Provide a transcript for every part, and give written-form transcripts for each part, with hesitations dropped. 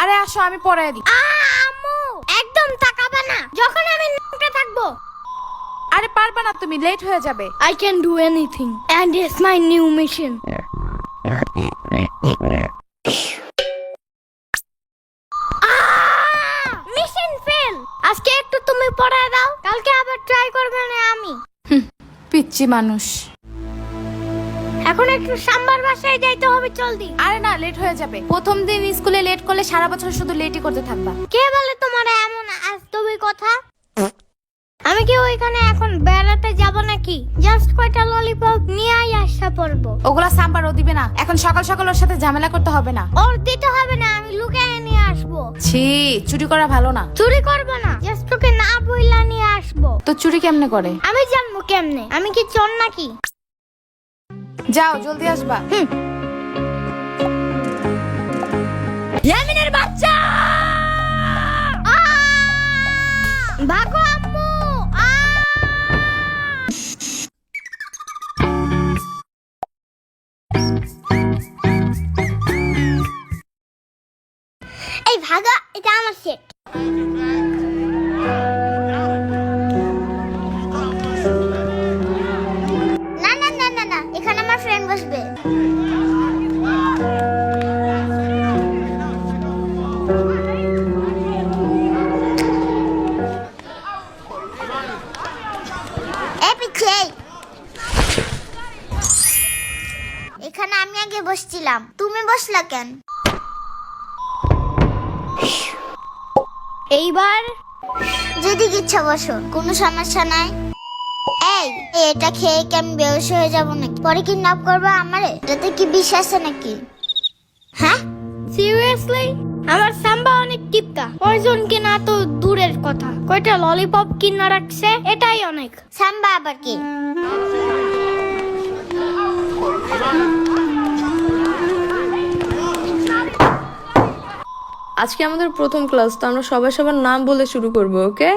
আরে আসো, আমি পড়ায় দিই। আম্মু একদম তাকাবে না যখন আমি ন্যাংটা থাকবো। আরে পারবা না, তুমি লেট হয়ে যাবে। I can do anything and it's my new mission. Mission fail. আজকে একটু তুমি পড়ায় দাও, কালকে আবার ট্রাই করবে না আমি। পিচ্চি মানুষ। এখন একটু সাম্বার বাসায় যাইতে হবে, জলদি। আরে না, লেট হয়ে যাবে। প্রথম দিন স্কুলে লেট করলে সারা বছর শুধু লেটই করতে থাকবা। কে বলে তোমার এমন আজতবি কথা? আমি কি ওইখানে এখন বেড়াতে যাব নাকি? জাস্ট কয়টা ললিপপ নিয়ে আসা পড়বো। ওগুলা সাম্বার ও দিবে না। এখন সকাল সকাল ওর সাথে ঝামেলা করতে হবে না। ওর দিতে হবে না, আমি লুকিয়ে নিয়ে আসবো। ছি, চুরি করা ভালো না। চুরি করবো না, জাস্ট ওকে না বইলা নিয়ে আসবো। তো চুরি কেমনে করে? আমি জানবো কেমনে? আমি কি চোর নাকি? যাও, জলদি আসবা। ইয়ামিনের বাচ্চা, ভাগো আম্মু। এই ভাগা, এটা আমার সেট। না না না না না, এখানে আমার ফ্রেন্ড বসবে। এখানে আমি আগে বসছিলাম, তুমি বসলা কেন? এইবার যদি ইচ্ছা বসো, কোনো সমস্যা নাই। এই এটা খেয়ে কি আমি বেহুশ হয়ে যাবো নাকি? পরে কিডন্যাপ করবে আমারে? এটাতে কি বিষ আছে নাকি? হ্যাঁ সিরিয়াসলি? আমার সাম্বা অনেক টিপকা, পয়জন কিনা তো দূরের কথা, কয়টা ললিপপ কিনা রাখছে, এটাই অনেক। সাম্বা আবার কি? আজকে আমাদের প্রথম ক্লাস, তো আমরা সবাই সবার নাম বলে শুরু করব, ওকে?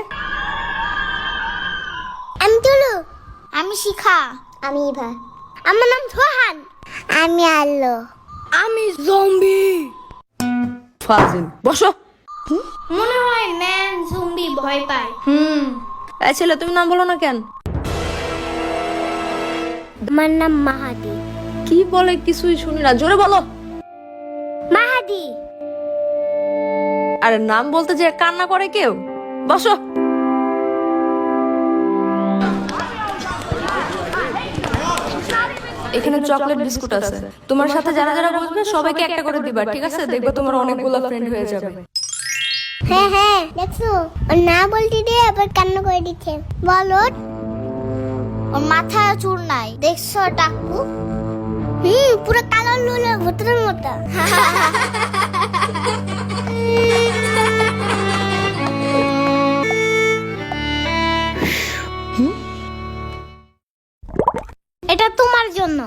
আমি তুলু। আমি শিখা। আমি ইভা। আমার নাম সোহান। আমি আল্লো। আমি জম্বি। ফাজিল, বসো। মনে হয় ম্যান জম্বি ভয় পায়। এই ছেলে, তুমি নাম বলো না কেন? আমার নাম মাহাদি। কি বলে কিছুই শুনি না, জোরে বলো। মাহাদি। আরে নাম বলতে যে কান্না করে কেউ? বসো। এখানে চকলেট বিস্কুট আছে, তোমার সাথে যারা যারা বসবে সবাইকে একটা করে দিবা, ঠিক আছে? দেখবে তোমার অনেকগুলো ফ্রেন্ড হয়ে যাবে। হ্যাঁ হ্যাঁ, দেখছো ও না বলতে দিয়ে আবার কান্না করে দিচ্ছে। বলো। ওর মাথায় চুল নাই, দেখছো টাকু? পুরো কালো লুলো ভূতের মতো। এটা তোমার জন্য,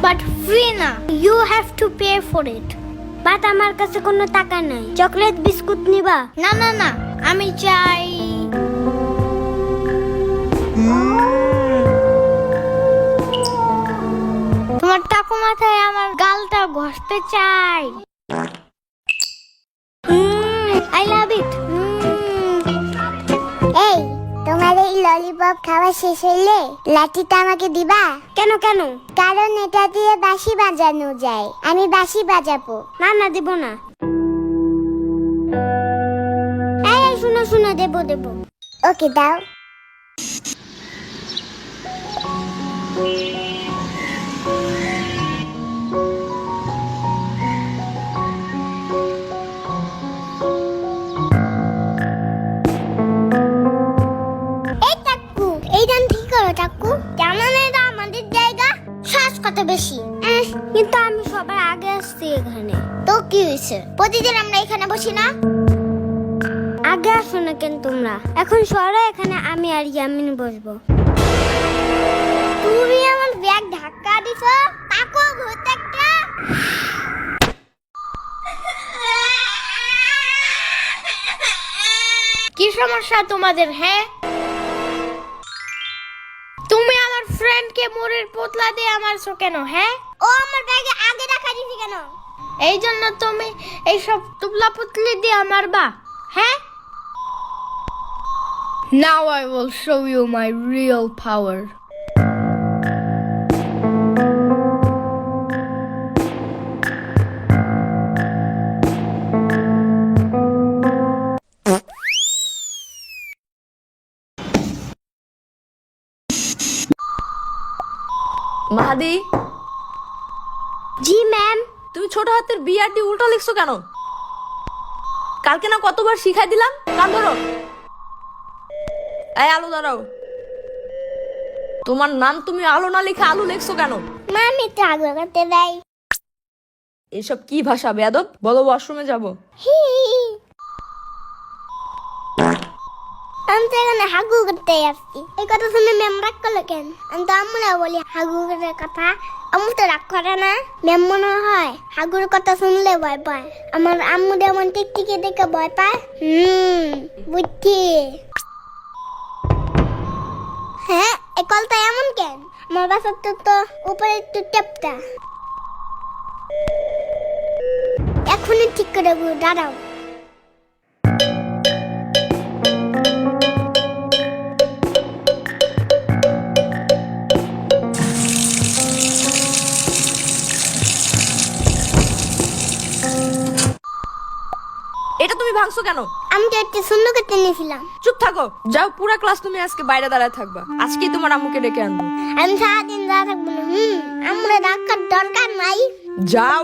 বাট ফ্রি না, you have to pay for it. But আমার কাছে কোনো টাকা নাই। চকলেট বিস্কুট নিবা? না না না, আমি চাই তোমার টাকু মাথায় আমার গালটা ঘষতে চাই। আই লাভ ইট। এই তোমার এই ললিপপ খাওয়া শেষ হইলে লাঠিটা আমাকে দিবা? কেন কেন? কারণ এটা দিয়ে বাঁশি বাজানো যায়, আমি বাঁশি বাজাবো। না না, দেব না। এই শুনো শুনো, দেব দেব। ওকে দাও। টাকু জানো না এটা আমাদের জায়গা? শ্বাস কত বেশি। কিন্তু আমি সবার আগে আসছি এখানে। তো কি হয়েছে? প্রতিদিন আমরা এখানে বসি না? আগে আসো না কেন তোমরা? এখন সরো, এখানে আমি আর ইয়ামিন বসবো। তুমি আমার ব্যাগ ধাক্কা দিছো। টাকু ভূত একটা। কি সমস্যা তোমাদের? হ্যাঁ, তুমি আমার ফ্রেন্ডকে মোরের পোতলা দিয়ে আমারছো কেন? হ্যাঁ, ও আমার ব্যাগে আগে রাখা দিছি কেন? এই জন্য তুমি এইসব তুবলা পুতলি দিয়ে মারবা, হ্যাঁ? Now I will show you my real power. Mahadi, জি ম্যাম। তুমি ছোট হাতের বিআরটি উল্টো লিখছো কেন? কালকে না কতবার শিখাই দিলাম। কান ধরো। এই আলু দাঁড়াও। তোমার নাম তুমি আলো না লিখে আলু লিখছো কেন? মামি তো আগে করতে দেয়। এসব কি ভাষা বেয়াদব? বলো ওয়াশরুমে যাবো। হি আমি তো এখানে হাগু করতে আসছি। এই কথা শুনে ম্যাম রাগ করলো কেন? আমি তো আম্মুরা বলি হাগুর কথা, আম্মু তো রাগ করে না। ম্যাম মনে হয় হাগুর কথা শুনলে ভয় পায়। আমার আম্মু যেমন টিকটিকি দেখে ভয় পায়। বুঝছি। হ্যাঁ, এই কলটা এমন কেন? আমার বাসার তো উপরে একটু টেপটা। এখনই ঠিক করে দাঁড়াও। এটা তুমি ভাঙছো কেন? আমি তো একটু সুন্দর করতে নিয়েছিলাম। চুপ থাকো। যাও, পুরা ক্লাস তুমি আজকে বাইরে দাঁড়ায় থাকবা। আজকেই তোমার আম্মুকে ডেকে আনবো। আমি সারাদিন দাঁড়া থাকবো না। আম্মুরা ডাকার দরকার নাই। যাও।